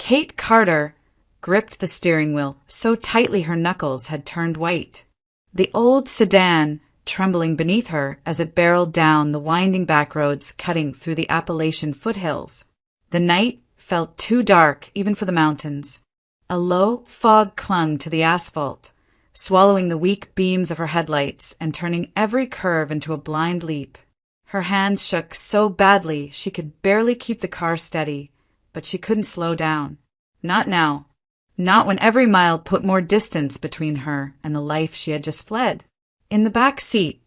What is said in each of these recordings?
Kate Carter gripped the steering wheel so tightly her knuckles had turned white. The old sedan trembling beneath her as it barreled down the winding back roads cutting through the Appalachian foothills. The night felt too dark even for the mountains. A low fog clung to the asphalt, swallowing the weak beams of her headlights and turning every curve into a blind leap. Her hands shook so badly she could barely keep the car steady, but she couldn't slow down. Not now. Not when every mile put more distance between her and the life she had just fled. In the back seat,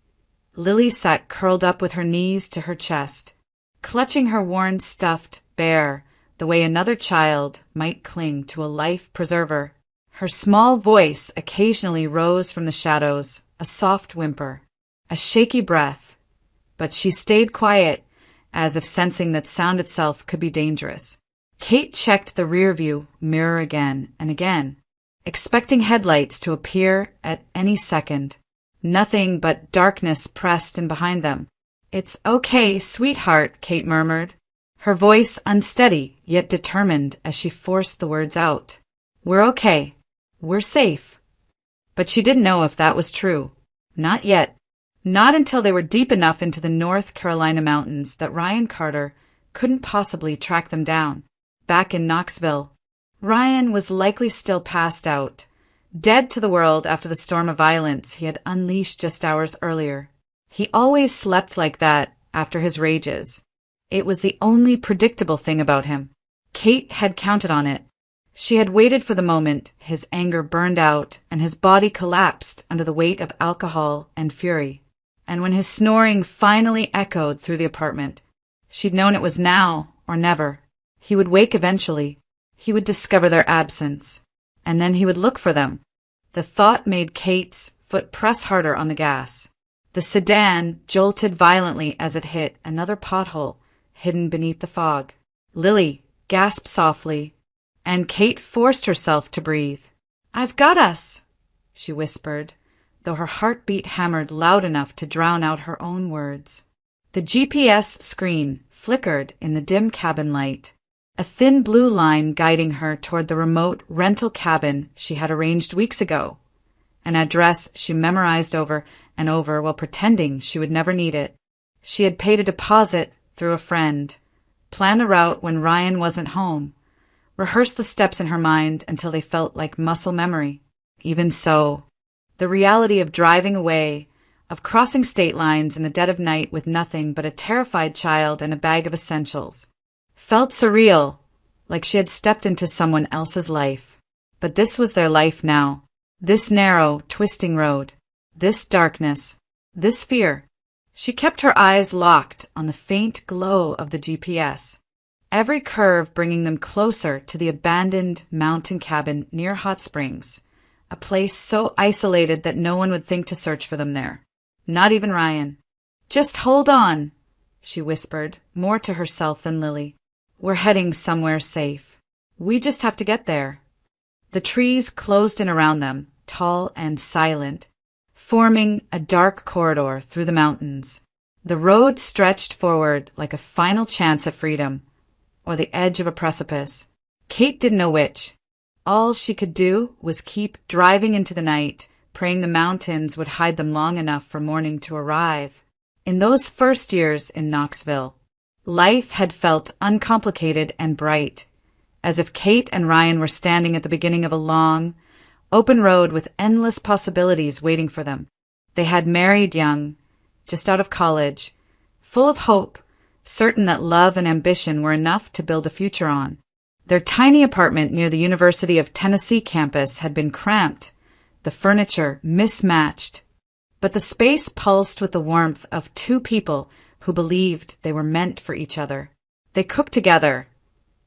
Lily sat curled up with her knees to her chest, clutching her worn stuffed bear the way another child might cling to a life preserver. Her small voice occasionally rose from the shadows, a soft whimper, a shaky breath, but she stayed quiet, as if sensing that sound itself could be dangerous. Kate checked the rearview mirror again and again, expecting headlights to appear at any second. Nothing but darkness pressed in behind them. "It's okay, sweetheart," Kate murmured, her voice unsteady yet determined as she forced the words out. "We're okay. We're safe." But she didn't know if that was true. Not yet. Not until they were deep enough into the North Carolina mountains that Ryan Carter couldn't possibly track them down. Back in Knoxville, Ryan was likely still passed out, dead to the world after the storm of violence he had unleashed just hours earlier. He always slept like that after his rages. It was the only predictable thing about him. Kate had counted on it. She had waited for the moment his anger burned out and his body collapsed under the weight of alcohol and fury. And when his snoring finally echoed through the apartment, she'd known it was now or never. He would wake eventually. He would discover their absence. And then he would look for them. The thought made Kate's foot press harder on the gas. The sedan jolted violently as it hit another pothole hidden beneath the fog. Lily gasped softly, and Kate forced herself to breathe. "I've got us," she whispered, though her heartbeat hammered loud enough to drown out her own words. The GPS screen flickered in the dim cabin light, a thin blue line guiding her toward the remote rental cabin she had arranged weeks ago, an address she memorized over and over while pretending she would never need it. She had paid a deposit through a friend, planned the route when Ryan wasn't home, rehearsed the steps in her mind until they felt like muscle memory. Even so, the reality of driving away, of crossing state lines in the dead of night with nothing but a terrified child and a bag of essentials, felt surreal, like she had stepped into someone else's life. But this was their life now. This narrow, twisting road. This darkness. This fear. She kept her eyes locked on the faint glow of the GPS, every curve bringing them closer to the abandoned mountain cabin near Hot Springs, a place so isolated that no one would think to search for them there. Not even Ryan. "Just hold on," she whispered, more to herself than Lily. "We're heading somewhere safe. We just have to get there." The trees closed in around them, tall and silent, forming a dark corridor through the mountains. The road stretched forward like a final chance at freedom, or the edge of a precipice. Kate didn't know which. All she could do was keep driving into the night, praying the mountains would hide them long enough for morning to arrive. In those first years in Knoxville, life had felt uncomplicated and bright, as if Kate and Ryan were standing at the beginning of a long, open road with endless possibilities waiting for them. They had married young, just out of college, full of hope, certain that love and ambition were enough to build a future on. Their tiny apartment near the University of Tennessee campus had been cramped, the furniture mismatched, but the space pulsed with the warmth of two people who believed they were meant for each other. They cooked together,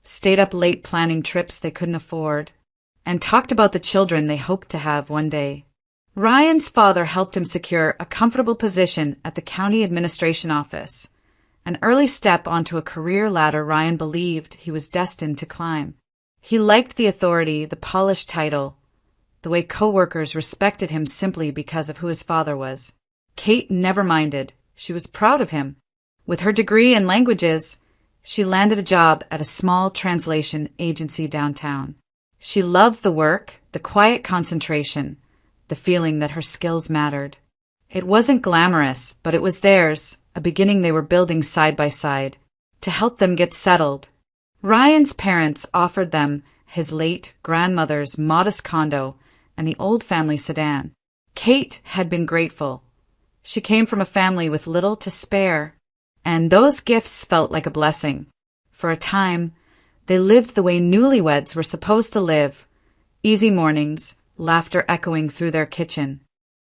stayed up late planning trips they couldn't afford, and talked about the children they hoped to have one day. Ryan's father helped him secure a comfortable position at the county administration office, an early step onto a career ladder Ryan believed he was destined to climb. He liked the authority, the polished title, the way coworkers respected him simply because of who his father was. Kate never minded. She was proud of him. With her degree in languages, She landed a job at a small translation agency downtown. She loved the work, the quiet concentration, the feeling that her skills mattered. It wasn't glamorous, but it was theirs, a beginning they were building side by side, to help them get settled. Ryan's parents offered them his late grandmother's modest condo and the old family sedan. Kate had been grateful. She came from a family with little to spare, and those gifts felt like a blessing. For a time, they lived the way newlyweds were supposed to live. Easy mornings, laughter echoing through their kitchen,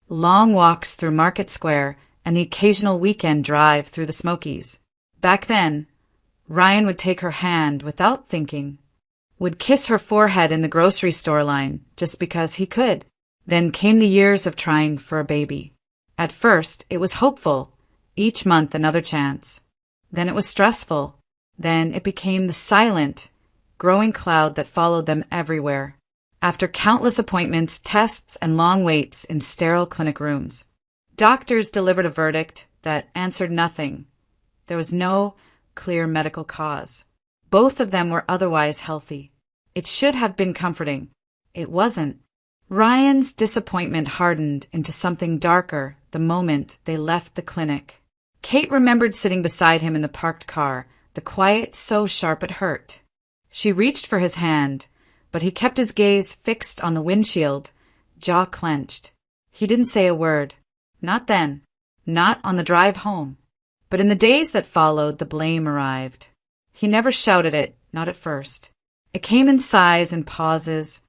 long walks through Market Square, and the occasional weekend drive through the Smokies. Back then, Ryan would take her hand without thinking, would kiss her forehead in the grocery store line just because he could. Then came the years of trying for a baby. At first, it was hopeful, each month another chance. Then it was stressful. Then it became the silent, growing cloud that followed them everywhere. After countless appointments, tests, and long waits in sterile clinic rooms, doctors delivered a verdict that answered nothing. There was no clear medical cause. Both of them were otherwise healthy. It should have been comforting. It wasn't. Ryan's disappointment hardened into something darker the moment they left the clinic. Kate remembered sitting beside him in the parked car, the quiet so sharp it hurt. She reached for his hand, but he kept his gaze fixed on the windshield, jaw clenched. He didn't say a word. Not then. Not on the drive home. But in the days that followed, the blame arrived. He never shouted it, not at first. It came in sighs and pauses,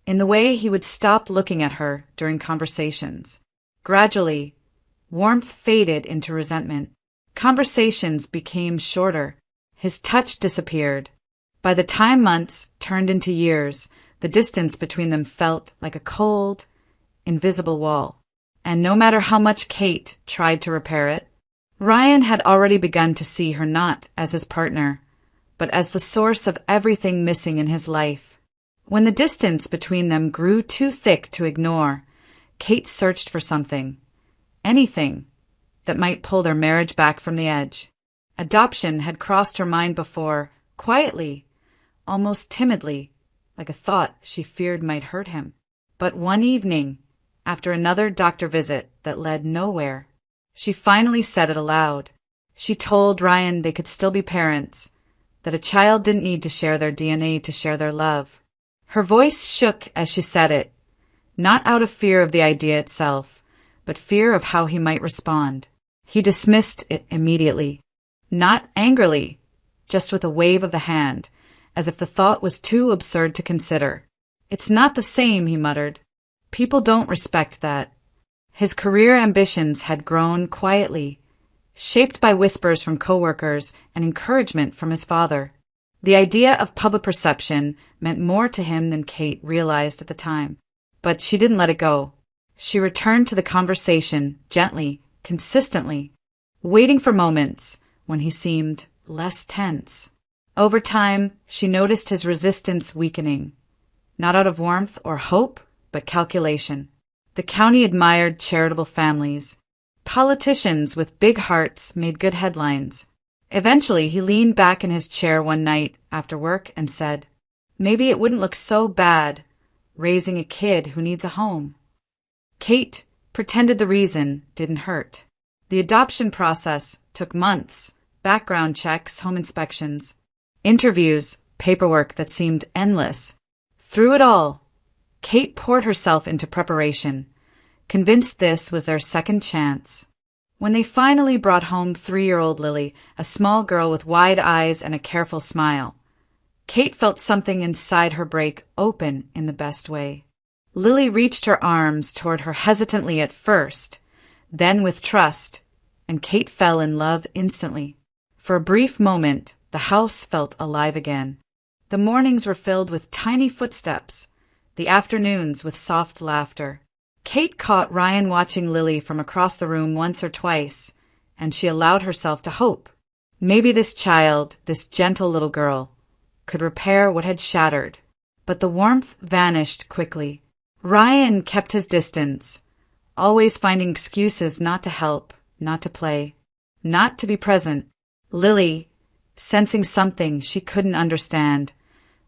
in the way he would stop looking at her during conversations. Gradually, warmth faded into resentment. Conversations became shorter. His touch disappeared. By the time months turned into years, the distance between them felt like a cold, invisible wall. And no matter how much Kate tried to repair it, Ryan had already begun to see her not as his partner, but as the source of everything missing in his life. When the distance between them grew too thick to ignore, Kate searched for something, anything, that might pull their marriage back from the edge. Adoption had crossed her mind before, quietly, almost timidly, like a thought she feared might hurt him. But one evening, after another doctor visit that led nowhere, she finally said it aloud. She told Ryan they could still be parents, that a child didn't need to share their DNA to share their love. Her voice shook as she said it, not out of fear of the idea itself, but fear of how he might respond. He dismissed it immediately, not angrily, just with a wave of the hand, as if the thought was too absurd to consider. "It's not the same," he muttered. "People don't respect that." His career ambitions had grown quietly, shaped by whispers from coworkers and encouragement from his father. The idea of public perception meant more to him than Kate realized at the time. But she didn't let it go. She returned to the conversation gently, consistently, waiting for moments when he seemed less tense. Over time, she noticed his resistance weakening, not out of warmth or hope, but calculation. The county admired charitable families. Politicians with big hearts made good headlines. Eventually, he leaned back in his chair one night after work and said, "Maybe it wouldn't look so bad raising a kid who needs a home." Kate pretended the reason didn't hurt. The adoption process took months, background checks, home inspections, interviews, paperwork that seemed endless. Through it all, Kate poured herself into preparation, convinced this was their second chance. When they finally brought home 3-year-old Lily, a small girl with wide eyes and a careful smile, Kate felt something inside her break open in the best way. Lily reached her arms toward her hesitantly at first, then with trust, and Kate fell in love instantly. For a brief moment, the house felt alive again. The mornings were filled with tiny footsteps, the afternoons with soft laughter. Kate caught Ryan watching Lily from across the room once or twice, and she allowed herself to hope. Maybe this child, this gentle little girl, could repair what had shattered. But the warmth vanished quickly. Ryan kept his distance, always finding excuses not to help, not to play, not to be present. Lily, sensing something she couldn't understand,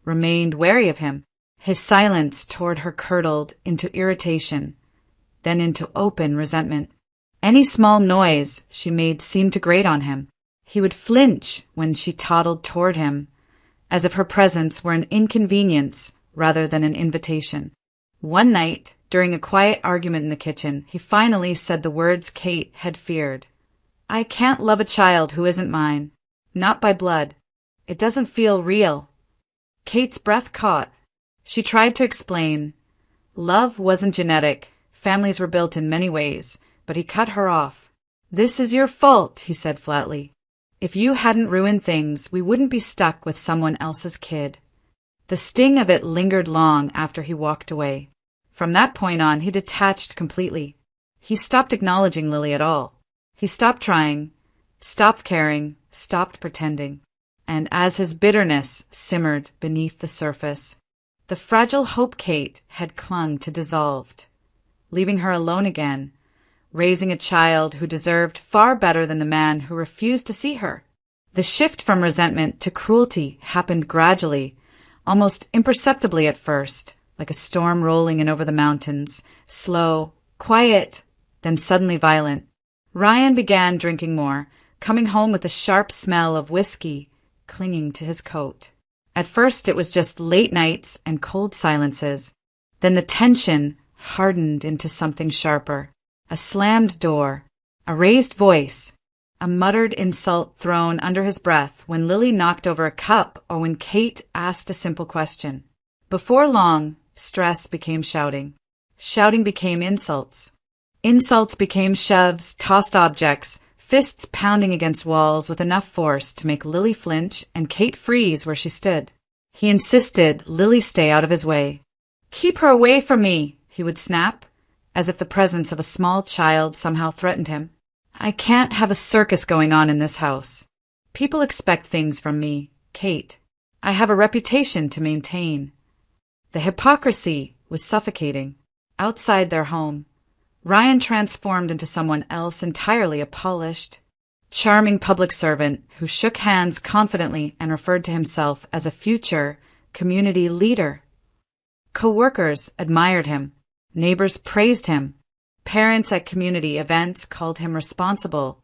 remained wary of him. His silence toward her curdled into irritation, then into open resentment. Any small noise she made seemed to grate on him. He would flinch when she toddled toward him, as if her presence were an inconvenience rather than an invitation. One night, during a quiet argument in the kitchen, he finally said the words Kate had feared. "I can't love a child who isn't mine. Not by blood. It doesn't feel real." Kate's breath caught. She tried to explain. Love wasn't genetic. Families were built in many ways, but he cut her off. "This is your fault," he said flatly. "If you hadn't ruined things, we wouldn't be stuck with someone else's kid." The sting of it lingered long after he walked away. From that point on, he detached completely. He stopped acknowledging Lily at all. He stopped trying, stopped caring, stopped pretending. And as his bitterness simmered beneath the surface, the fragile hope Kate had clung to dissolved, leaving her alone again, raising a child who deserved far better than the man who refused to see her. The shift from resentment to cruelty happened gradually, almost imperceptibly at first, like a storm rolling in over the mountains, slow, quiet, then suddenly violent. Ryan began drinking more, coming home with the sharp smell of whiskey clinging to his coat. At first it was just late nights and cold silences. Then the tension hardened into something sharper. A slammed door, a raised voice, a muttered insult thrown under his breath when Lily knocked over a cup or when Kate asked a simple question. Before long, stress became shouting. Shouting became insults. Insults became shoves, tossed objects, fists pounding against walls with enough force to make Lily flinch and Kate freeze where she stood. He insisted Lily stay out of his way. "Keep her away from me," he would snap, as if the presence of a small child somehow threatened him. "I can't have a circus going on in this house. People expect things from me, Kate. I have a reputation to maintain." The hypocrisy was suffocating. Outside their home, Ryan transformed into someone else entirely, a polished, charming public servant who shook hands confidently and referred to himself as a future community leader. Co-workers admired him. Neighbors praised him. Parents at community events called him responsible,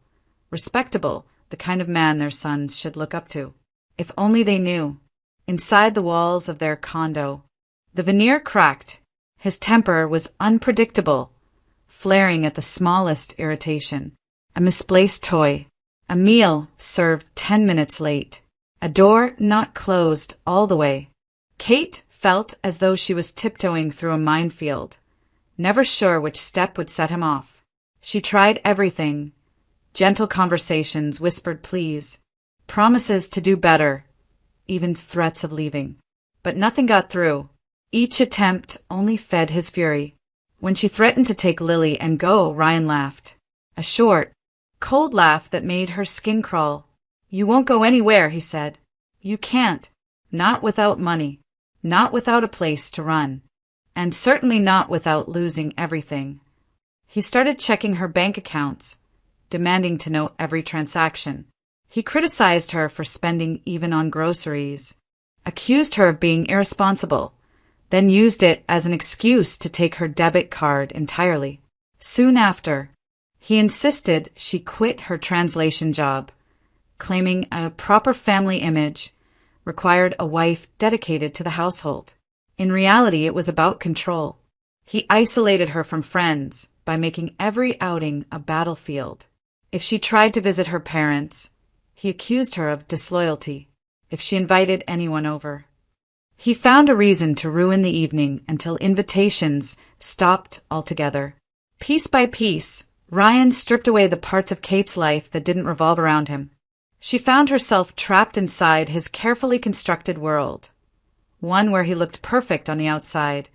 respectable, the kind of man their sons should look up to. If only they knew. Inside the walls of their condo, the veneer cracked. His temper was unpredictable, flaring at the smallest irritation. A misplaced toy, a meal served 10 minutes late, a door not closed all the way. Kate felt as though she was tiptoeing through a minefield, never sure which step would set him off. She tried everything: gentle conversations, whispered pleas, promises to do better, even threats of leaving. But nothing got through. Each attempt only fed his fury. When she threatened to take Lily and go, Ryan laughed. A short, cold laugh that made her skin crawl. "You won't go anywhere," he said. "You can't. Not without money. Not without a place to run. And certainly not without losing everything." He started checking her bank accounts, demanding to know every transaction. He criticized her for spending even on groceries, accused her of being irresponsible, then used it as an excuse to take her debit card entirely. Soon after, he insisted she quit her translation job, claiming a proper family image required a wife dedicated to the household. In reality, it was about control. He isolated her from friends by making every outing a battlefield. If she tried to visit her parents, he accused her of disloyalty. If she invited anyone over, he found a reason to ruin the evening until invitations stopped altogether. Piece by piece, Ryan stripped away the parts of Kate's life that didn't revolve around him. She found herself trapped inside his carefully constructed world, one where he looked perfect on the outside,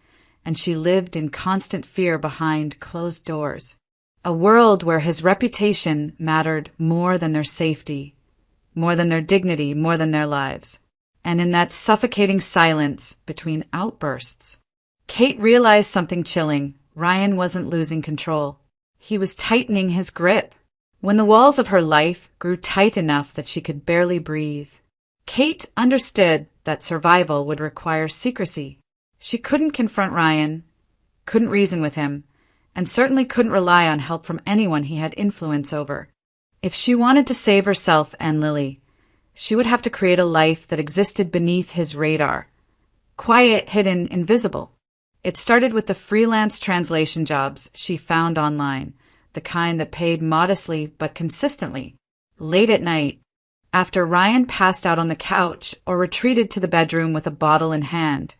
and she lived in constant fear behind closed doors. A world where his reputation mattered more than their safety, more than their dignity, more than their lives. And in that suffocating silence between outbursts, Kate realized something chilling. Ryan wasn't losing control. He was tightening his grip. when the walls of her life grew tight enough that she could barely breathe. Kate understood that survival would require secrecy. She couldn't confront Ryan, couldn't reason with him, and certainly couldn't rely on help from anyone he had influence over. If she wanted to save herself and Lily, she would have to create a life that existed beneath his radar. Quiet, hidden, invisible. It started with the freelance translation jobs she found online, the kind that paid modestly but consistently. Late at night, after Ryan passed out on the couch or retreated to the bedroom with a bottle in hand,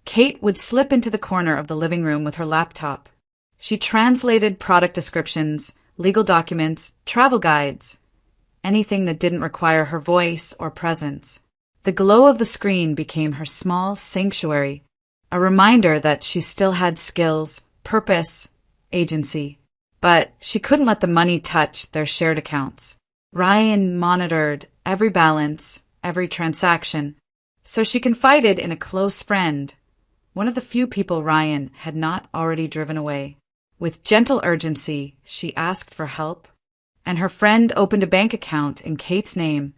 Kate would slip into the corner of the living room with her laptop. She translated product descriptions, legal documents, travel guides, anything that didn't require her voice or presence. The glow of the screen became her small sanctuary, a reminder that she still had skills, purpose, agency. But she couldn't let the money touch their shared accounts. Ryan monitored every balance, every transaction, so she confided in a close friend, one of the few people Ryan had not already driven away. With gentle urgency, she asked for help, and her friend opened a bank account in Kate's name,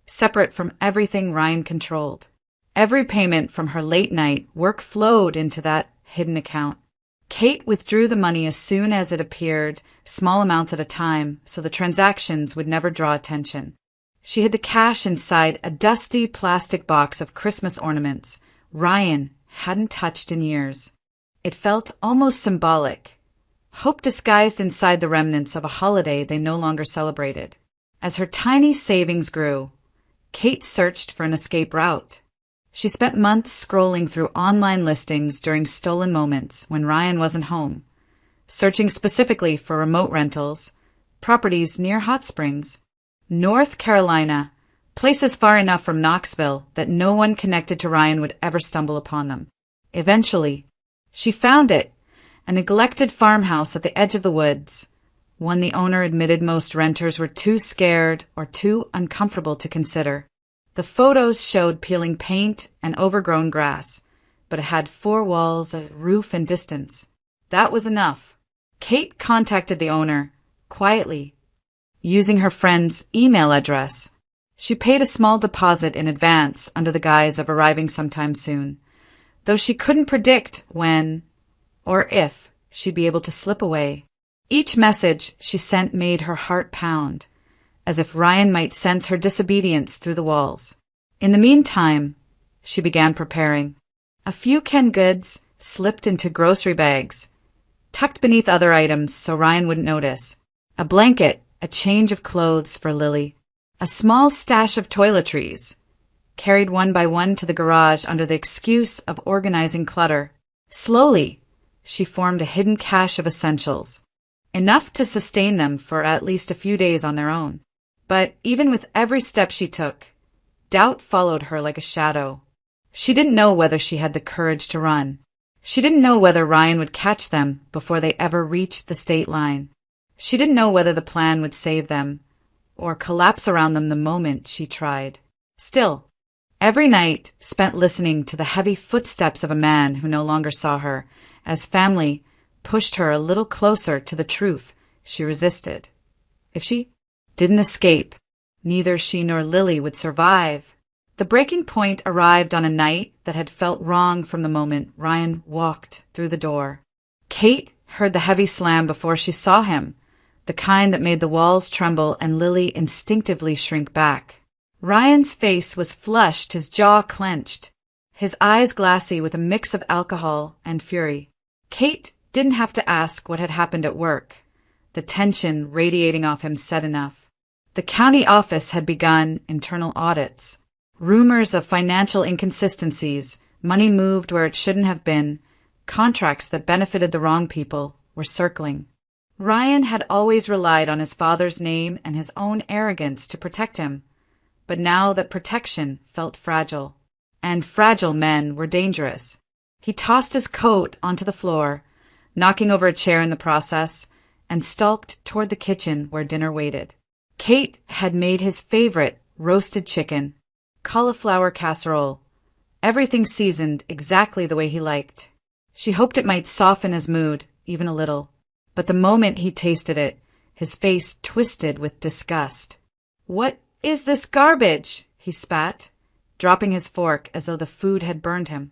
separate from everything Ryan controlled. Every payment from her late-night work flowed into that hidden account. Kate withdrew the money as soon as it appeared, small amounts at a time, so the transactions would never draw attention. She hid the cash inside a dusty plastic box of Christmas ornaments Ryan hadn't touched in years. It felt almost symbolic, hope disguised inside the remnants of a holiday they no longer celebrated. As her tiny savings grew, Kate searched for an escape route. She spent months scrolling through online listings during stolen moments when Ryan wasn't home, searching specifically for remote rentals, properties near hot springs, North Carolina, places far enough from Knoxville that no one connected to Ryan would ever stumble upon them. Eventually, she found it, a neglected farmhouse at the edge of the woods, one the owner admitted most renters were too scared or too uncomfortable to consider. The photos showed peeling paint and overgrown grass, but it had 4 walls, a roof, and distance. That was enough. Kate contacted the owner, quietly, using her friend's email address. She paid a small deposit in advance under the guise of arriving sometime soon, though she couldn't predict when or if she'd be able to slip away. Each message she sent made her heart pound, as if Ryan might sense her disobedience through the walls. In the meantime, she began preparing. A few canned goods slipped into grocery bags, tucked beneath other items so Ryan wouldn't notice. A blanket, a change of clothes for Lily, a small stash of toiletries, carried one by one to the garage under the excuse of organizing clutter. Slowly, she formed a hidden cache of essentials, enough to sustain them for at least a few days on their own. But even with every step she took, doubt followed her like a shadow. She didn't know whether she had the courage to run. She didn't know whether Ryan would catch them before they ever reached the state line. She didn't know whether the plan would save them, or collapse around them the moment she tried. Still, every night spent listening to the heavy footsteps of a man who no longer saw her, as family pushed her a little closer to the truth she resisted. If she didn't escape, neither she nor Lily would survive. The breaking point arrived on a night that had felt wrong from the moment Ryan walked through the door. Kate heard the heavy slam before she saw him, the kind that made the walls tremble and Lily instinctively shrink back. Ryan's face was flushed, his jaw clenched, his eyes glassy with a mix of alcohol and fury. Kate didn't have to ask what had happened at work. The tension radiating off him said enough. The county office had begun internal audits. Rumors of financial inconsistencies, money moved where it shouldn't have been, contracts that benefited the wrong people were circling. Ryan had always relied on his father's name and his own arrogance to protect him, but now that protection felt fragile, and fragile men were dangerous. He tossed his coat onto the floor, knocking over a chair in the process, and stalked toward the kitchen where dinner waited. Kate had made his favorite roasted chicken, cauliflower casserole, everything seasoned exactly the way he liked. She hoped it might soften his mood, even a little. But the moment he tasted it, his face twisted with disgust. "What is this garbage?" he spat, dropping his fork as though the food had burned him.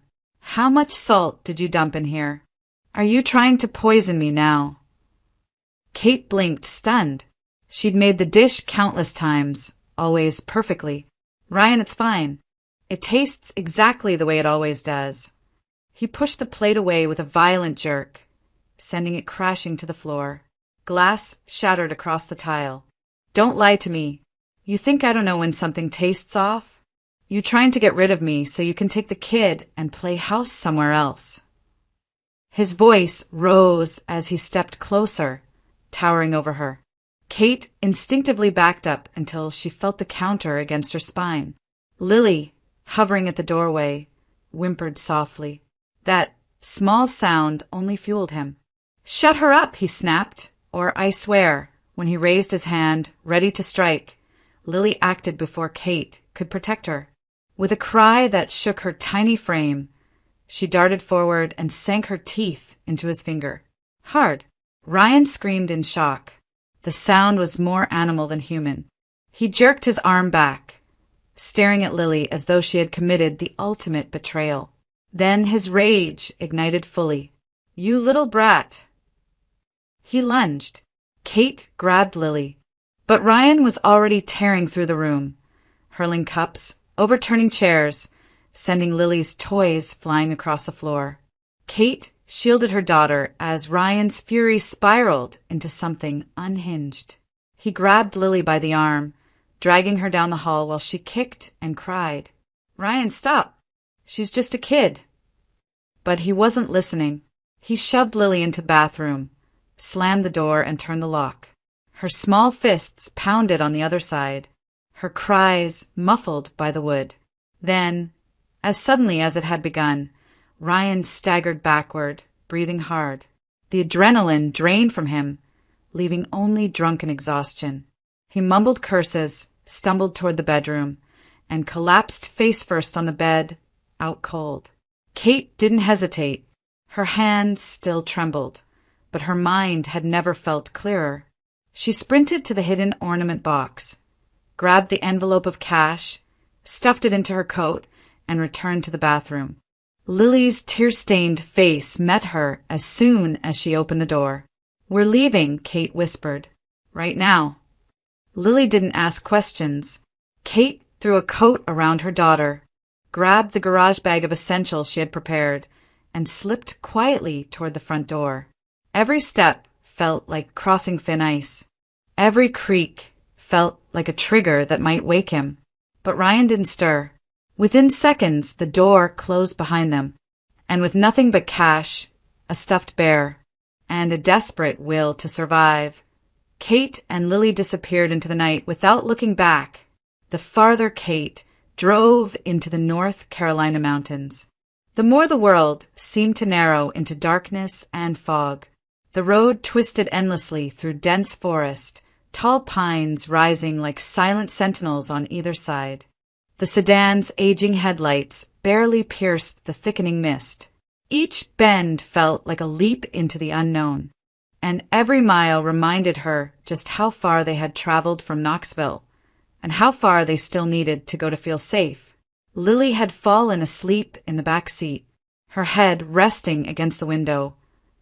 "How much salt did you dump in here? Are you trying to poison me now?" Kate blinked, stunned. She'd made the dish countless times, always perfectly. "Ryan, it's fine. It tastes exactly the way it always does." He pushed the plate away with a violent jerk, sending it crashing to the floor. Glass shattered across the tile. "Don't lie to me. You think I don't know when something tastes off? You trying to get rid of me so you can take the kid and play house somewhere else." His voice rose as he stepped closer, towering over her. Kate instinctively backed up until she felt the counter against her spine. Lily, hovering at the doorway, whimpered softly. That small sound only fueled him. "Shut her up," he snapped, or I swear, when he raised his hand, ready to strike, Lily acted before Kate could protect her. With a cry that shook her tiny frame, she darted forward and sank her teeth into his finger. Hard. Ryan screamed in shock. The sound was more animal than human. He jerked his arm back, staring at Lily as though she had committed the ultimate betrayal. Then his rage ignited fully. "You little brat!" He lunged. Kate grabbed Lily. But Ryan was already tearing through the room, hurling cups, overturning chairs, sending Lily's toys flying across the floor. Kate shielded her daughter as Ryan's fury spiraled into something unhinged. He grabbed Lily by the arm, dragging her down the hall while she kicked and cried. "Ryan, stop! She's just a kid." But he wasn't listening. He shoved Lily into the bathroom, slammed the door, and turned the lock. Her small fists pounded on the other side, her cries muffled by the wood. Then, as suddenly as it had begun, Ryan staggered backward, breathing hard. The adrenaline drained from him, leaving only drunken exhaustion. He mumbled curses, stumbled toward the bedroom, and collapsed face first on the bed, out cold. Kate didn't hesitate. Her hands still trembled, but her mind had never felt clearer. She sprinted to the hidden ornament box, grabbed the envelope of cash, stuffed it into her coat, and returned to the bathroom. Lily's tear-stained face met her as soon as she opened the door. "We're leaving," Kate whispered. "Right now." Lily didn't ask questions. Kate threw a coat around her daughter, grabbed the garage bag of essentials she had prepared, and slipped quietly toward the front door. Every step felt like crossing thin ice. Every creak felt like a trigger that might wake him. But Ryan didn't stir. Within seconds, the door closed behind them, and with nothing but cash, a stuffed bear, and a desperate will to survive, Kate and Lily disappeared into the night without looking back. The farther Kate drove into the North Carolina mountains. The more the world seemed to narrow into darkness and fog. The road twisted endlessly through dense forest, tall pines rising like silent sentinels on either side. The sedan's aging headlights barely pierced the thickening mist. Each bend felt like a leap into the unknown, and every mile reminded her just how far they had traveled from Knoxville, and how far they still needed to go to feel safe. Lily had fallen asleep in the back seat, her head resting against the window,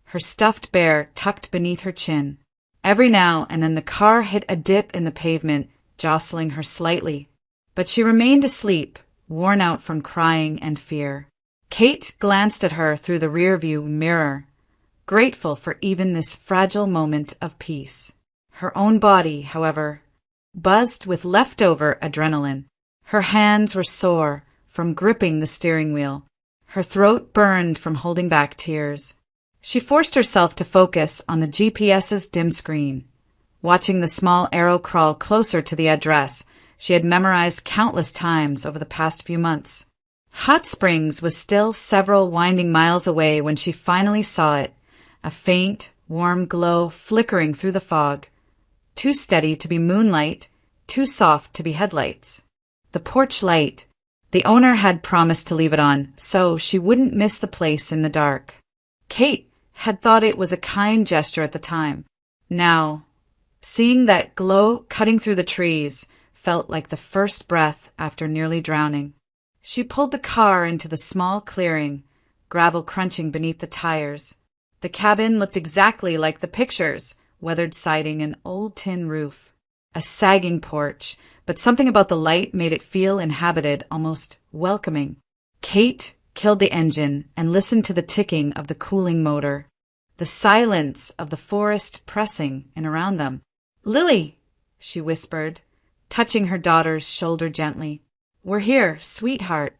her stuffed bear tucked beneath her chin. Every now and then the car hit a dip in the pavement, jostling her slightly. But she remained asleep, worn out from crying and fear. Kate glanced at her through the rearview mirror, grateful for even this fragile moment of peace. Her own body, however, buzzed with leftover adrenaline. Her hands were sore from gripping the steering wheel. Her throat burned from holding back tears. She forced herself to focus on the GPS's dim screen, watching the small arrow crawl closer to the address she had memorized countless times over the past few months. Hot Springs was still several winding miles away when she finally saw it, a faint, warm glow flickering through the fog, too steady to be moonlight, too soft to be headlights. The porch light. The owner had promised to leave it on, so she wouldn't miss the place in the dark. Kate had thought it was a kind gesture at the time. Now, Seeing that glow cutting through the trees felt like the first breath after nearly drowning. She pulled the car into the small clearing, gravel crunching beneath the tires. The cabin looked exactly like the pictures, weathered siding and old tin roof. A sagging porch, but something about the light made it feel inhabited, almost welcoming. Kate killed the engine and listened to the ticking of the cooling motor, the silence of the forest pressing in around them. "Lily," she whispered, touching her daughter's shoulder gently. "We're here, sweetheart."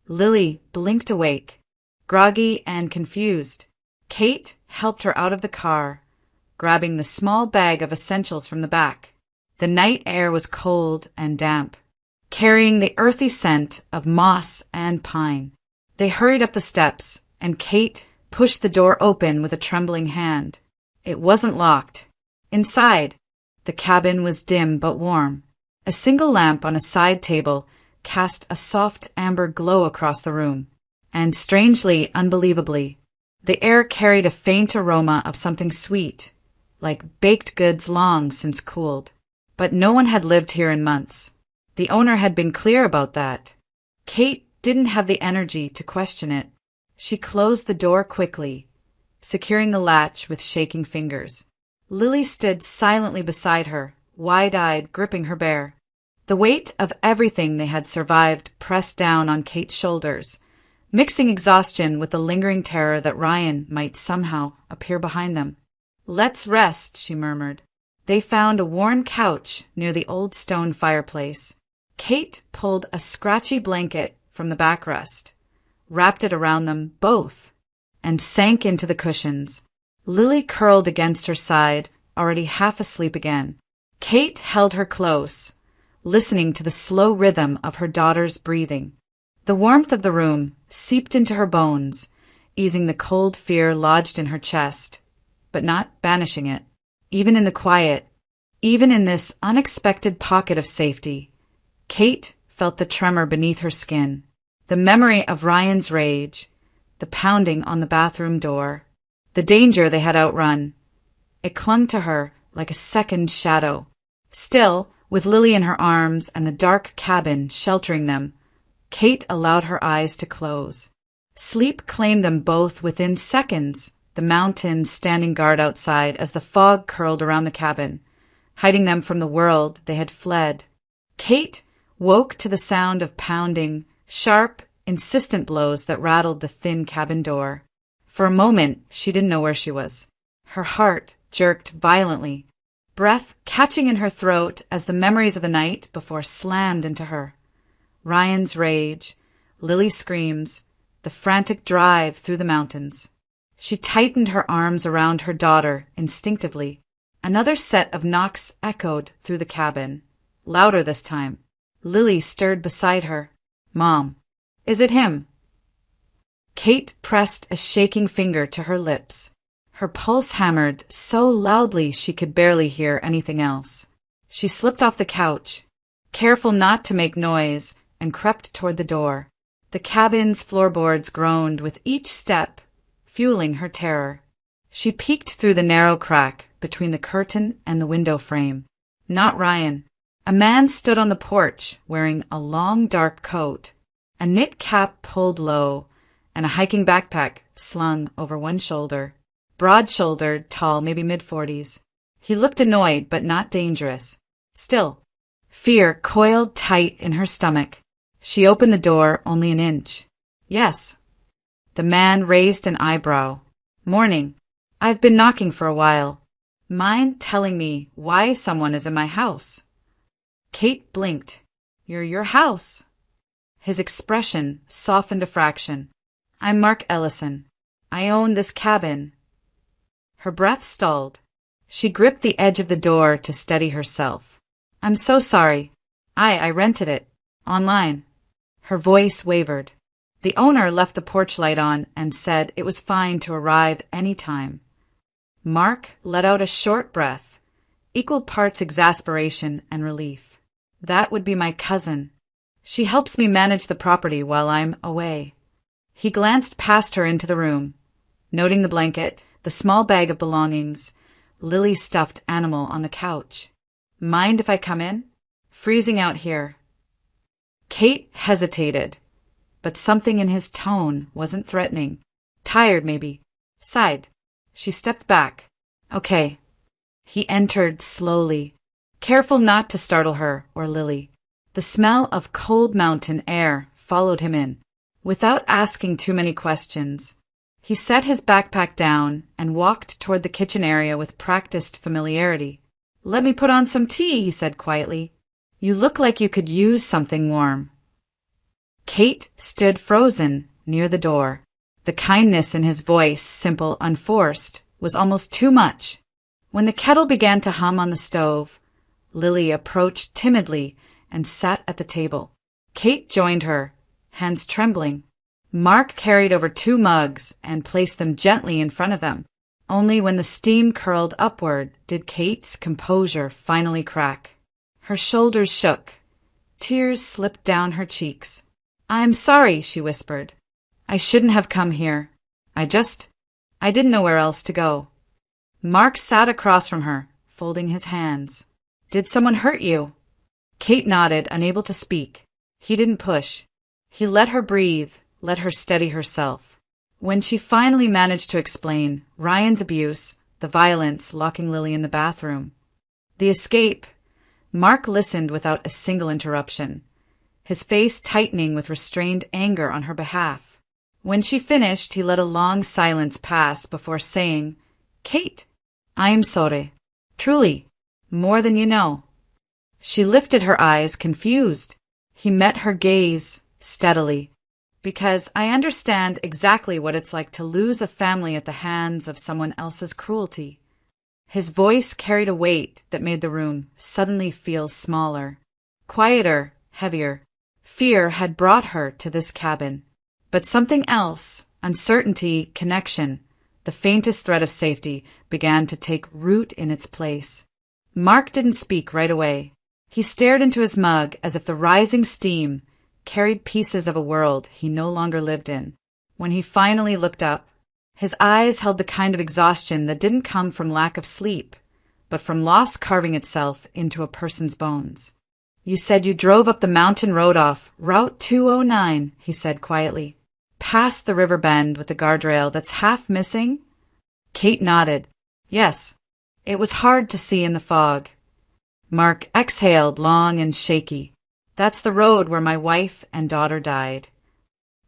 Lily blinked awake, groggy and confused. Kate helped her out of the car, grabbing the small bag of essentials from the back. The night air was cold and damp, carrying the earthy scent of moss and pine. They hurried up the steps, and Kate pushed the door open with a trembling hand. It wasn't locked. Inside, the cabin was dim but warm. A single lamp on a side table cast a soft amber glow across the room. And strangely, unbelievably, the air carried a faint aroma of something sweet, like baked goods long since cooled. But no one had lived here in months. The owner had been clear about that. Kate didn't have the energy to question it. She closed the door quickly, securing the latch with shaking fingers. Lily stood silently beside her, wide-eyed, gripping her bear. The weight of everything they had survived pressed down on Kate's shoulders, mixing exhaustion with the lingering terror that Ryan might somehow appear behind them. "Let's rest," she murmured. They found a worn couch near the old stone fireplace. Kate pulled a scratchy blanket from the backrest, wrapped it around them both, and sank into the cushions. Lily curled against her side, already half asleep again. Kate held her close, listening to the slow rhythm of her daughter's breathing. The warmth of the room seeped into her bones, easing the cold fear lodged in her chest, but not banishing it. Even in the quiet, even in this unexpected pocket of safety, Kate felt the tremor beneath her skin, the memory of Ryan's rage, the pounding on the bathroom door, the danger they had outrun. It clung to her like a second shadow. Still, with Lily in her arms and the dark cabin sheltering them, Kate allowed her eyes to close. Sleep claimed them both within seconds, the mountains standing guard outside as the fog curled around the cabin, hiding them from the world they had fled. Kate woke to the sound of pounding, sharp, insistent blows that rattled the thin cabin door. For a moment, she didn't know where she was. Her heart jerked violently, breath catching in her throat as the memories of the night before slammed into her. Ryan's rage, Lily's screams, the frantic drive through the mountains. She tightened her arms around her daughter instinctively. Another set of knocks echoed through the cabin, louder this time. Lily stirred beside her. "Mom, is it him?" Kate pressed a shaking finger to her lips. Her pulse hammered so loudly she could barely hear anything else. She slipped off the couch, careful not to make noise, and crept toward the door. The cabin's floorboards groaned with each step, fueling her terror. She peeked through the narrow crack between the curtain and the window frame. Not Ryan. A man stood on the porch wearing a long dark coat, a knit cap pulled low, and a hiking backpack slung over one shoulder. Broad-shouldered, tall, maybe mid-40s. He looked annoyed but not dangerous. Still, fear coiled tight in her stomach. She opened the door only an inch. "Yes." The man raised an eyebrow. "Morning. I've been knocking for a while. Mind telling me why someone is in my house?" Kate blinked. "You're your house." His expression softened a fraction. "I'm Mark Ellison. I own this cabin." Her breath stalled. She gripped the edge of the door to steady herself. "I'm so sorry. I rented it. Online." Her voice wavered. The owner left the porch light on and said it was fine to arrive any time. Mark let out a short breath, equal parts exasperation and relief. "That would be my cousin. She helps me manage the property while I'm away." He glanced past her into the room, noting the blanket, the small bag of belongings, Lily's stuffed animal on the couch. Mind if I come in? Freezing out here. Kate hesitated, but something in his tone wasn't threatening. Tired, maybe. Sighed. She stepped back. Okay. He entered slowly, careful not to startle her or Lily. The smell of cold mountain air followed him in. Without asking too many questions, he set his backpack down and walked toward the kitchen area with practiced familiarity. Let me put on some tea, he said quietly. You look like you could use something warm. Kate stood frozen near the door. The kindness in his voice, simple, unforced, was almost too much. When the kettle began to hum on the stove, Lily approached timidly and sat at the table. Kate joined her, hands trembling. Mark carried over 2 mugs and placed them gently in front of them. Only when the steam curled upward did Kate's composure finally crack. Her shoulders shook. Tears slipped down her cheeks. I'm sorry, she whispered. I shouldn't have come here. I didn't know where else to go. Mark sat across from her, folding his hands. Did someone hurt you? Kate nodded, unable to speak. He didn't push. He let her breathe, let her steady herself. When she finally managed to explain Ryan's abuse, the violence locking Lily in the bathroom, the escape, Mark listened without a single interruption, his face tightening with restrained anger on her behalf. When she finished, he let a long silence pass before saying, Kate, I'm sorry. Truly, more than you know. She lifted her eyes, confused. He met her gaze steadily. Because I understand exactly what it's like to lose a family at the hands of someone else's cruelty. His voice carried a weight that made the room suddenly feel smaller, quieter, heavier. Fear had brought her to this cabin. But something else, uncertainty, connection, the faintest thread of safety, began to take root in its place. Mark didn't speak right away. He stared into his mug as if the rising steam carried pieces of a world he no longer lived in. When he finally looked up, his eyes held the kind of exhaustion that didn't come from lack of sleep, but from loss carving itself into a person's bones. You said you drove up the mountain road off Route 209, he said quietly. Past the river bend with the guardrail that's half missing? Kate nodded. Yes. It was hard to see in the fog. Mark exhaled, long and shaky. That's the road where my wife and daughter died.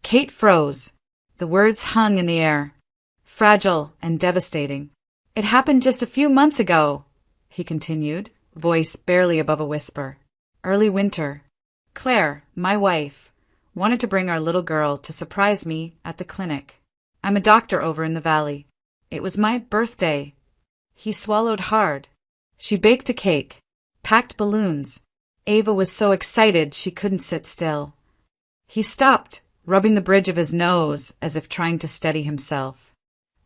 Kate froze. The words hung in the air, fragile and devastating. It happened just a few months ago, he continued, voice barely above a whisper. Early winter. Claire, my wife, wanted to bring our little girl to surprise me at the clinic. I'm a doctor over in the valley. It was my birthday. He swallowed hard. She baked a cake, packed balloons. Ava was so excited she couldn't sit still. He stopped, rubbing the bridge of his nose as if trying to steady himself.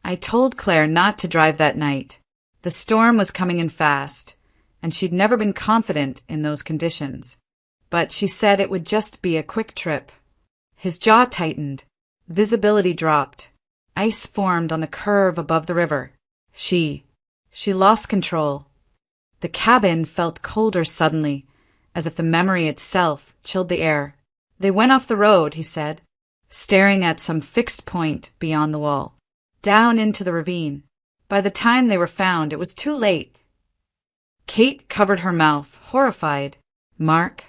I told Claire not to drive that night. The storm was coming in fast, and she'd never been confident in those conditions. But she said it would just be a quick trip. His jaw tightened. Visibility dropped. Ice formed on the curve above the river. She lost control. The cabin felt colder suddenly, as if the memory itself chilled the air. They went off the road, he said, staring at some fixed point beyond the wall, down into the ravine. By the time they were found, it was too late. Kate covered her mouth, horrified. Mark,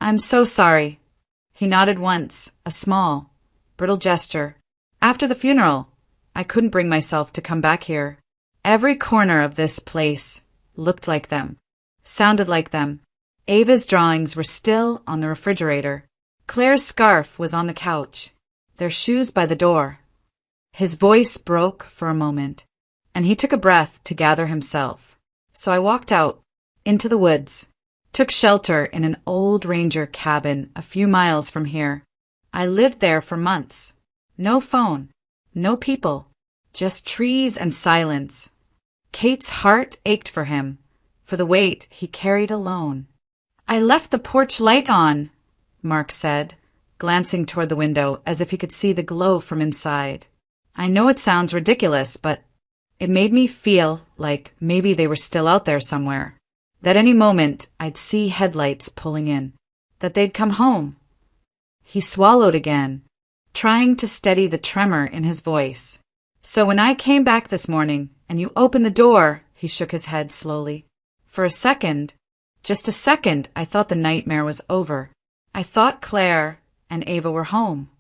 I'm so sorry. He nodded once, a small, brittle gesture. After the funeral, I couldn't bring myself to come back here. Every corner of this place looked like them, sounded like them. Ava's drawings were still on the refrigerator. Claire's scarf was on the couch, their shoes by the door. His voice broke for a moment, and he took a breath to gather himself. So I walked out, into the woods, took shelter in an old ranger cabin a few miles from here. I lived there for months. No phone, no people, just trees and silence. Kate's heart ached for him, for the weight he carried alone. I left the porch light on, Mark said, glancing toward the window as if he could see the glow from inside. I know it sounds ridiculous, but it made me feel like maybe they were still out there somewhere. That any moment I'd see headlights pulling in. That they'd come home. He swallowed again, trying to steady the tremor in his voice. So when I came back this morning and you opened the door, he shook his head slowly. For a second, just a second, I thought the nightmare was over. I thought Claire and Ava were home.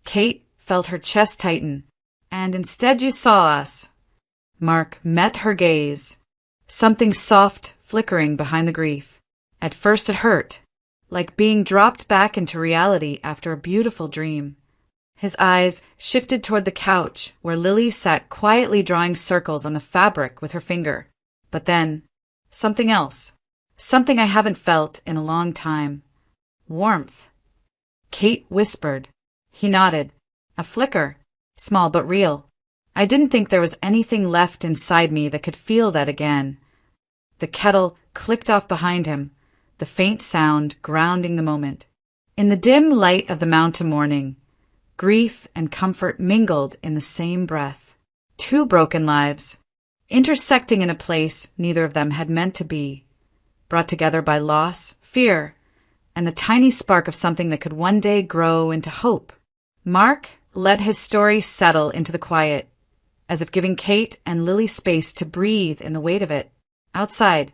Kate felt her chest tighten. And instead you saw us. Mark met her gaze. Something soft flickering behind the grief. At first it hurt, like being dropped back into reality after a beautiful dream. His eyes shifted toward the couch where Lily sat quietly drawing circles on the fabric with her finger. But then, something else. Something I haven't felt in a long time. Warmth. Kate whispered. He nodded. A flicker. Small but real. I didn't think there was anything left inside me that could feel that again. The kettle clicked off behind him, the faint sound grounding the moment. In the dim light of the mountain morning, grief and comfort mingled in the same breath. Two broken lives, intersecting in a place neither of them had meant to be, brought together by loss, fear, and the tiny spark of something that could one day grow into hope. Mark let his story settle into the quiet, as if giving Kate and Lily space to breathe in the weight of it. Outside,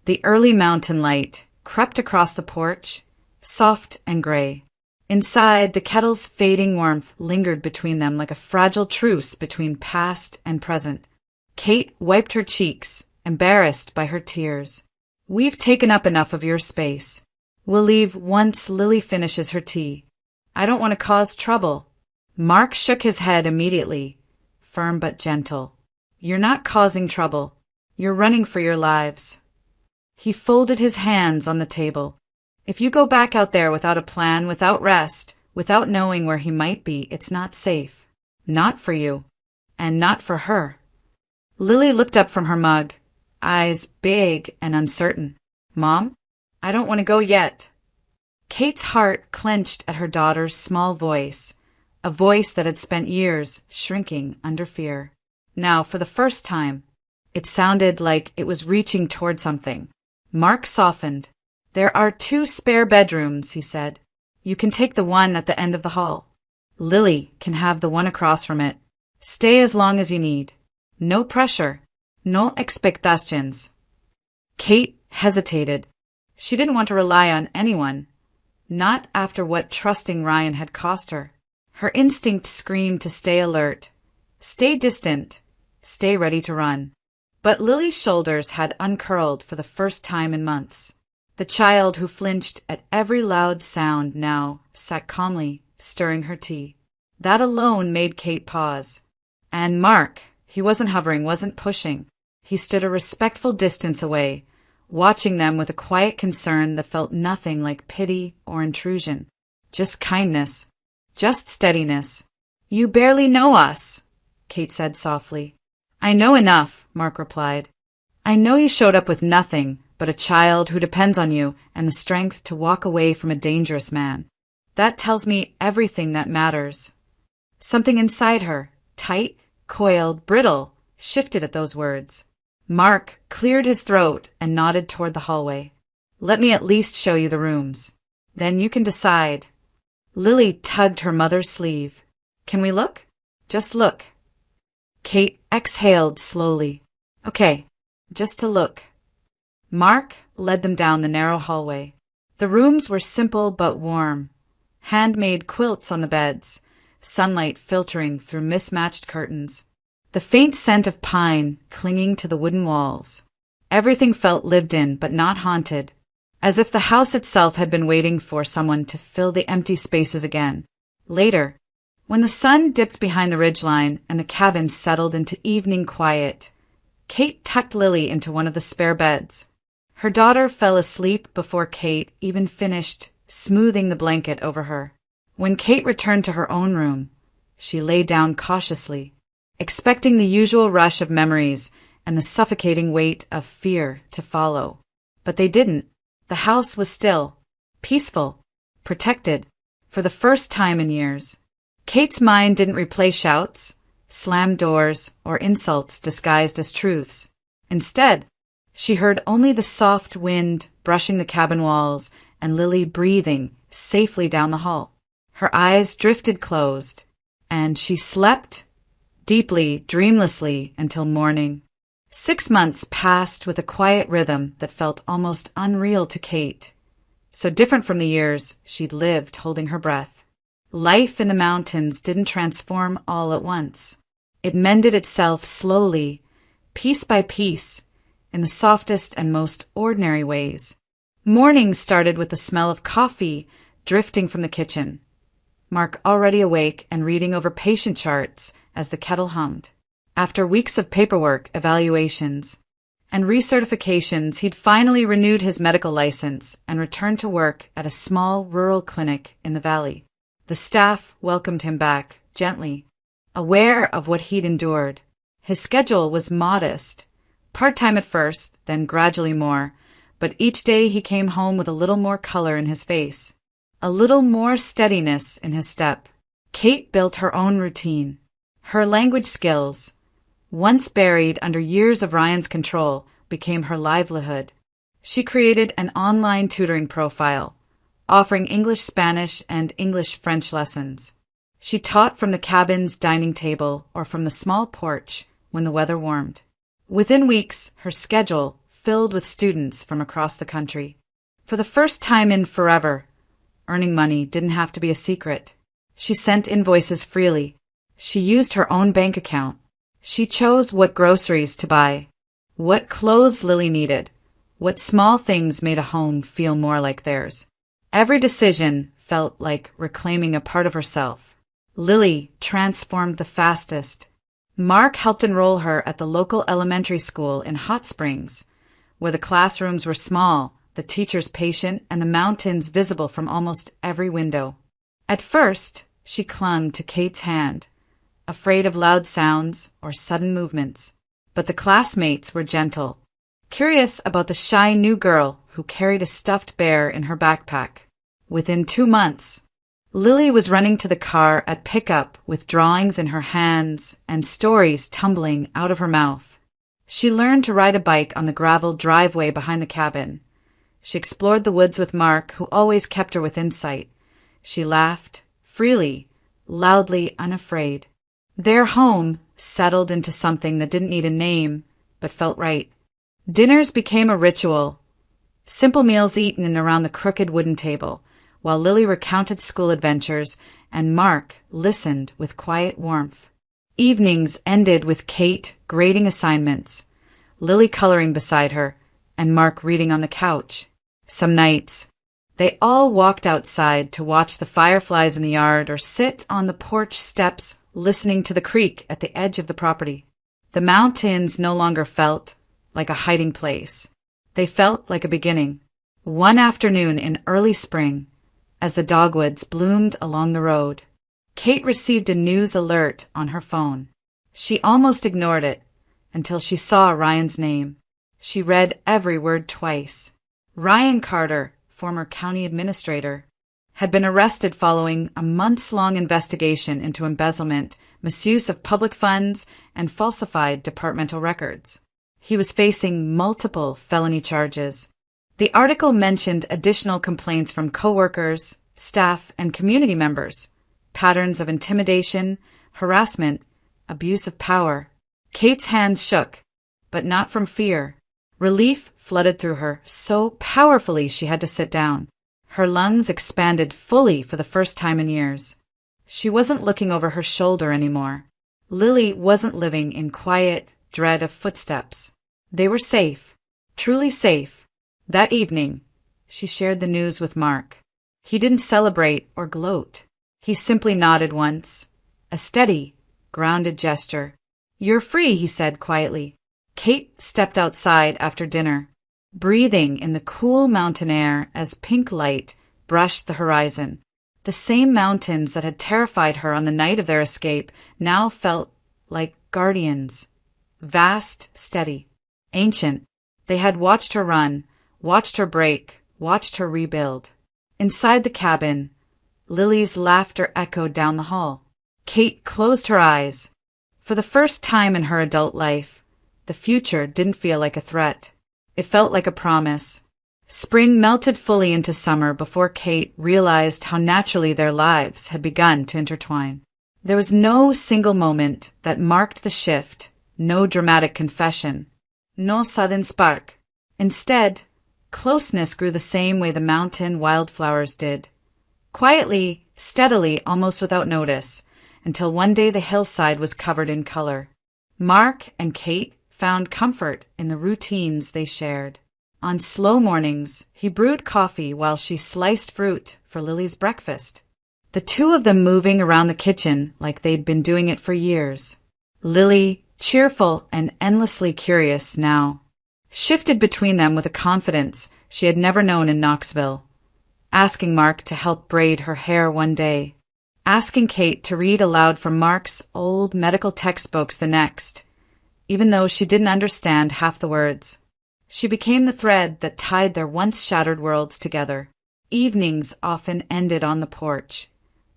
the early mountain light crept across the porch, soft and gray. Inside, the kettle's fading warmth lingered between them like a fragile truce between past and present. Kate wiped her cheeks, embarrassed by her tears. We've taken up enough of your space. We'll leave once Lily finishes her tea. I don't want to cause trouble. Mark shook his head immediately, firm but gentle. You're not causing trouble. You're running for your lives. He folded his hands on the table. If you go back out there without a plan, without rest, without knowing where he might be, it's not safe. Not for you. And not for her. Lily looked up from her mug, eyes big and uncertain. Mom, I don't want to go yet. Kate's heart clenched at her daughter's small voice, a voice that had spent years shrinking under fear. Now, for the first time, it sounded like it was reaching toward something. Mark softened. There are 2 spare bedrooms, he said. You can take the one at the end of the hall. Lily can have the one across from it. Stay as long as you need. No pressure. No expectations. Kate hesitated. She didn't want to rely on anyone. Not after what trusting Ryan had cost her. Her instinct screamed to stay alert. Stay distant. Stay ready to run. But Lily's shoulders had uncurled for the first time in months. The child who flinched at every loud sound now sat calmly, stirring her tea. That alone made Kate pause. And Mark, he wasn't hovering, wasn't pushing. He stood a respectful distance away, watching them with a quiet concern that felt nothing like pity or intrusion. Just kindness. Just steadiness. You barely know us, Kate said softly. I know enough, Mark replied. I know you showed up with nothing but a child who depends on you and the strength to walk away from a dangerous man. That tells me everything that matters. Something inside her, tight, coiled, brittle, shifted at those words. Mark cleared his throat and nodded toward the hallway. Let me at least show you the rooms. Then you can decide. Lily tugged her mother's sleeve. Can we look? Just look. Kate exhaled slowly. Okay, just to look. Mark led them down the narrow hallway. The rooms were simple but warm. Handmade quilts on the beds, sunlight filtering through mismatched curtains. The faint scent of pine clinging to the wooden walls. Everything felt lived in but not haunted, as if the house itself had been waiting for someone to fill the empty spaces again. Later, when the sun dipped behind the ridgeline and the cabin settled into evening quiet, Kate tucked Lily into one of the spare beds. Her daughter fell asleep before Kate even finished smoothing the blanket over her. When Kate returned to her own room, she lay down cautiously, expecting the usual rush of memories and the suffocating weight of fear to follow. But they didn't. The house was still, peaceful, protected, for the first time in years. Kate's mind didn't replay shouts, slammed doors, or insults disguised as truths. Instead, she heard only the soft wind brushing the cabin walls and Lily breathing safely down the hall. Her eyes drifted closed, and she slept deeply, dreamlessly, until morning. 6 months passed with a quiet rhythm that felt almost unreal to Kate, so different from the years she'd lived holding her breath. Life in the mountains didn't transform all at once. It mended itself slowly, piece by piece, in the softest and most ordinary ways. Mornings started with the smell of coffee drifting from the kitchen, Mark already awake and reading over patient charts as the kettle hummed. After weeks of paperwork, evaluations, and recertifications, he'd finally renewed his medical license and returned to work at a small rural clinic in the valley. The staff welcomed him back gently, aware of what he'd endured. His schedule was modest, part-time at first, then gradually more, but each day he came home with a little more color in his face, a little more steadiness in his step. Kate built her own routine. Her language skills, once buried under years of Ryan's control, became her livelihood. She created an online tutoring profile, offering English, Spanish, and English-French lessons. She taught from the cabin's dining table or from the small porch when the weather warmed. Within weeks, her schedule filled with students from across the country. For the first time in forever, earning money didn't have to be a secret. She sent invoices freely. She used her own bank account. She chose what groceries to buy, what clothes Lily needed, what small things made a home feel more like theirs. Every decision felt like reclaiming a part of herself. Lily transformed the fastest. Mark helped enroll her at the local elementary school in Hot Springs, where the classrooms were small, the teachers patient, and the mountains visible from almost every window. At first, she clung to Kate's hand, afraid of loud sounds or sudden movements, but the classmates were gentle, curious about the shy new girl who carried a stuffed bear in her backpack. Within 2 months, Lily was running to the car at pickup with drawings in her hands and stories tumbling out of her mouth. She learned to ride a bike on the graveled driveway behind the cabin. She explored the woods with Mark, who always kept her within sight. She laughed, freely, loudly unafraid. Their home settled into something that didn't need a name, but felt right. Dinners became a ritual, simple meals eaten around the crooked wooden table, while Lily recounted school adventures and Mark listened with quiet warmth. Evenings ended with Kate grading assignments, Lily coloring beside her, and Mark reading on the couch. Some nights, they all walked outside to watch the fireflies in the yard or sit on the porch steps listening to the creek at the edge of the property. The mountains no longer felt like a hiding place. They felt like a beginning. One afternoon in early spring, as the dogwoods bloomed along the road, Kate received a news alert on her phone. She almost ignored it until she saw Ryan's name. She read every word twice. Ryan Carter, former county administrator, had been arrested following a months-long investigation into embezzlement, misuse of public funds, and falsified departmental records. He was facing multiple felony charges. The article mentioned additional complaints from coworkers, staff, and community members, patterns of intimidation, harassment, abuse of power. Kate's hands shook, but not from fear. Relief flooded through her so powerfully she had to sit down. Her lungs expanded fully for the first time in years. She wasn't looking over her shoulder anymore. Lily wasn't living in quiet dread of footsteps. They were safe, truly safe. That evening, she shared the news with Mark. He didn't celebrate or gloat. He simply nodded once, a steady, grounded gesture. "You're free," he said quietly. Kate stepped outside after dinner, breathing in the cool mountain air as pink light brushed the horizon. The same mountains that had terrified her on the night of their escape now felt like guardians, vast, steady, ancient. They had watched her run, watched her break, watched her rebuild. Inside the cabin, Lily's laughter echoed down the hall. Kate closed her eyes. For the first time in her adult life, The future didn't feel like a threat. It felt like a promise. Spring melted fully into summer before Kate realized how naturally their lives had begun to intertwine. There was no single moment that marked the shift, no dramatic confession, no sudden spark. Instead, closeness grew the same way the mountain wildflowers did. Quietly, steadily, almost without notice, until one day the hillside was covered in color. Mark and Kate found comfort in the routines they shared. On slow mornings, he brewed coffee while she sliced fruit for Lily's breakfast. The two of them moving around the kitchen like they'd been doing it for years. Lily, cheerful and endlessly curious now, shifted between them with a confidence she had never known in Knoxville. Asking Mark to help braid her hair one day. Asking Kate to read aloud from Mark's old medical textbooks the next, even though she didn't understand half the words. She became the thread that tied their once shattered worlds together. Evenings often ended on the porch,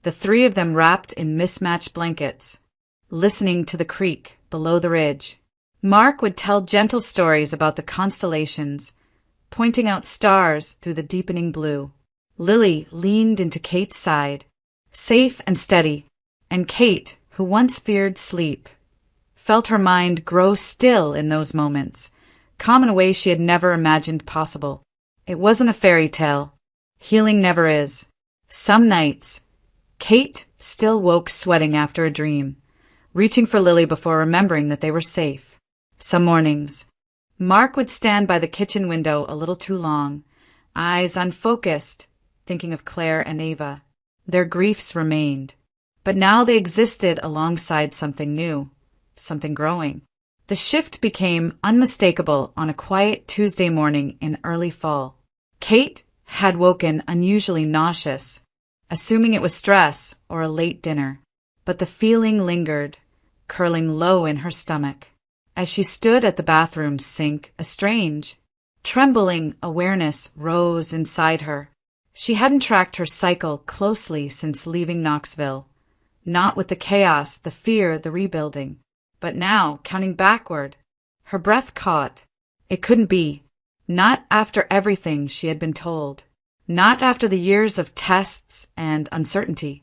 the three of them wrapped in mismatched blankets, listening to the creek below the ridge. Mark would tell gentle stories about the constellations, pointing out stars through the deepening blue. Lily leaned into Kate's side, safe and steady, and Kate, who once feared sleep, felt her mind grow still in those moments, calm in a way she had never imagined possible. It wasn't a fairy tale. Healing never is. Some nights, Kate still woke sweating after a dream, reaching for Lily before remembering that they were safe. Some mornings, Mark would stand by the kitchen window a little too long, eyes unfocused, thinking of Claire and Ava. Their griefs remained, but now they existed alongside something new, something growing. The shift became unmistakable on a quiet Tuesday morning in early fall. Kate had woken unusually nauseous, assuming it was stress or a late dinner, but the feeling lingered, curling low in her stomach. As she stood at the bathroom sink, a strange, trembling awareness rose inside her. She hadn't tracked her cycle closely since leaving Knoxville, not with the chaos, the fear, the rebuilding. But now, counting backward, her breath caught. It couldn't be. Not after everything she had been told. Not after the years of tests and uncertainty.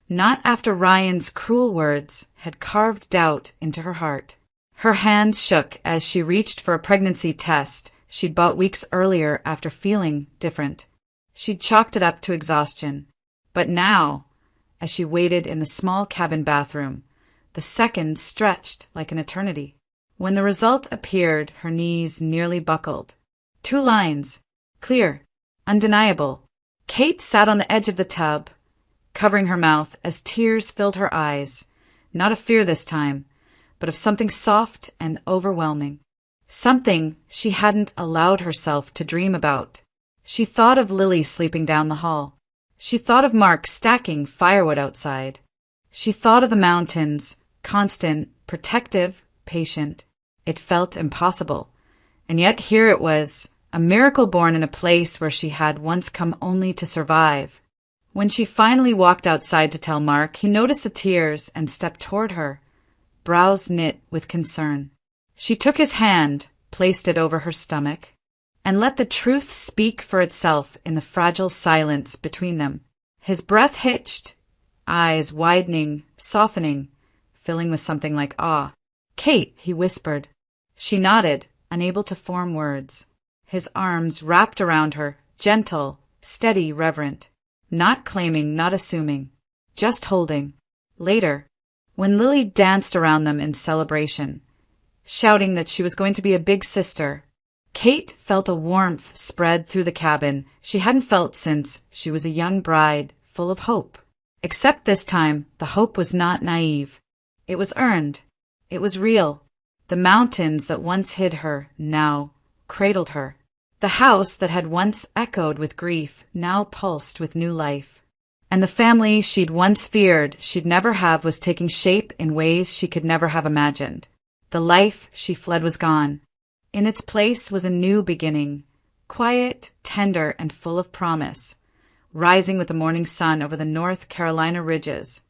Not after Ryan's cruel words had carved doubt into her heart. Her hands shook as she reached for a pregnancy test she'd bought weeks earlier after feeling different. She'd chalked it up to exhaustion. But now, as she waited in the small cabin bathroom, the seconds stretched like an eternity. When the result appeared, her knees nearly buckled. 2 lines. Clear. Undeniable. Kate sat on the edge of the tub, covering her mouth as tears filled her eyes. Not of fear this time, but of something soft and overwhelming. Something she hadn't allowed herself to dream about. She thought of Lily sleeping down the hall. She thought of Mark stacking firewood outside. She thought of the mountains, constant, protective, patient. It felt impossible. And yet here it was, a miracle born in a place where she had once come only to survive. When she finally walked outside to tell Mark, he noticed the tears and stepped toward her, brows knit with concern. She took his hand, placed it over her stomach, and let the truth speak for itself in the fragile silence between them. His breath hitched, eyes widening, softening, filling with something like awe. "Kate," he whispered. She nodded, unable to form words. His arms wrapped around her, gentle, steady, reverent. Not claiming, not assuming, just holding. Later, when Lily danced around them in celebration, shouting that she was going to be a big sister, Kate felt a warmth spread through the cabin she hadn't felt since she was a young bride, full of hope. Except this time, the hope was not naive. It was earned. It was real. The mountains that once hid her now cradled her. The house that had once echoed with grief now pulsed with new life. And the family she'd once feared she'd never have was taking shape in ways she could never have imagined. The life she fled was gone. In its place was a new beginning, quiet, tender, and full of promise, rising with the morning sun over the North Carolina ridges.